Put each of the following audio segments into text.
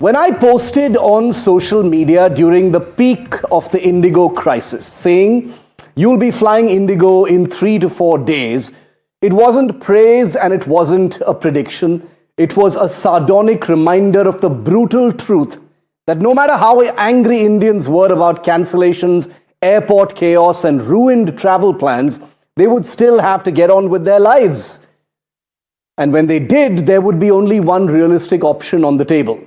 When I posted on social media during the peak of the Indigo crisis, saying you'll be flying Indigo in 3 to 4 days, it wasn't praise and it wasn't a prediction. It was a sardonic reminder of the brutal truth that no matter how angry Indians were about cancellations, airport chaos, and ruined travel plans, they would still have to get on with their lives. And when they did, there would be only one realistic option on the table: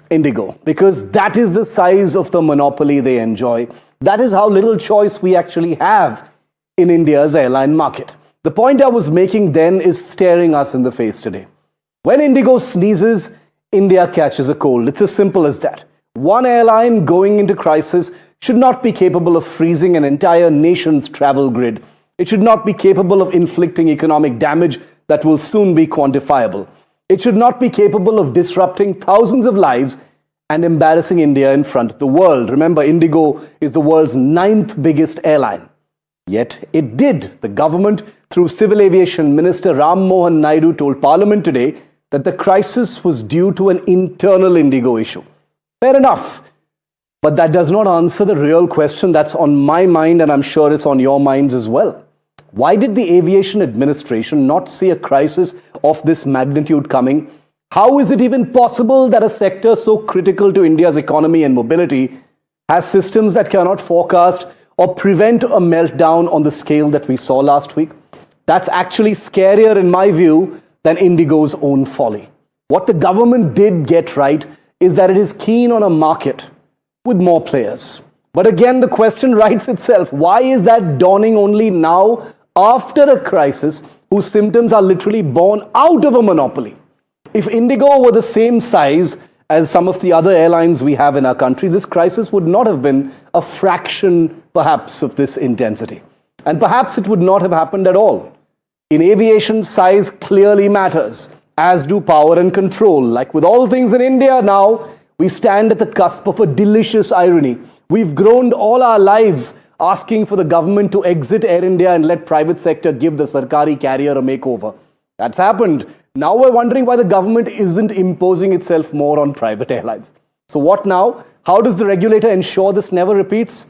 Indigo, because that is the size of the monopoly they enjoy. That is how little choice we actually have in India's airline market. The point I was making then is staring us in the face today. When Indigo sneezes, India catches a cold. It's as simple as that. One airline going into crisis should not be capable of freezing an entire nation's travel grid. It should not be capable of inflicting economic damage that will soon be quantifiable. It should not be capable of disrupting thousands of lives and embarrassing India in front of the world. Remember, Indigo is the world's 9th biggest airline. Yet it did. The government, through Civil Aviation Minister Ram Mohan Naidu, told Parliament today that the crisis was due to an internal Indigo issue. Fair enough. But that does not answer the real question that's on my mind, and I'm sure it's on your minds as well. Why did the Aviation Administration not see a crisis of this magnitude coming? How is it even possible that a sector so critical to India's economy and mobility has systems that cannot forecast or prevent a meltdown on the scale that we saw last week? That's actually scarier, in my view, than Indigo's own folly. What the government did get right is that it is keen on a market with more players. But again, the question writes itself. Why is that dawning only now, after a crisis whose symptoms are literally born out of a monopoly? If Indigo were the same size as some of the other airlines we have in our country, this crisis would not have been a fraction, perhaps, of this intensity. And perhaps it would not have happened at all. In aviation, size clearly matters, as do power and control. Like with all things in India now, we stand at the cusp of a delicious irony. We've groaned all our lives asking for the government to exit Air India and let private sector give the Sarkari carrier a makeover. That's happened. Now we're wondering why the government isn't imposing itself more on private airlines. So what now? How does the regulator ensure this never repeats?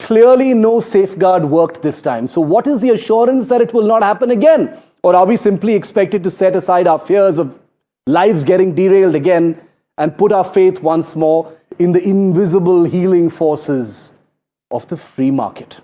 Clearly no safeguard worked this time. So what is the assurance that it will not happen again? Or are we simply expected to set aside our fears of lives getting derailed again and put our faith once more in the invisible healing forces of the free market?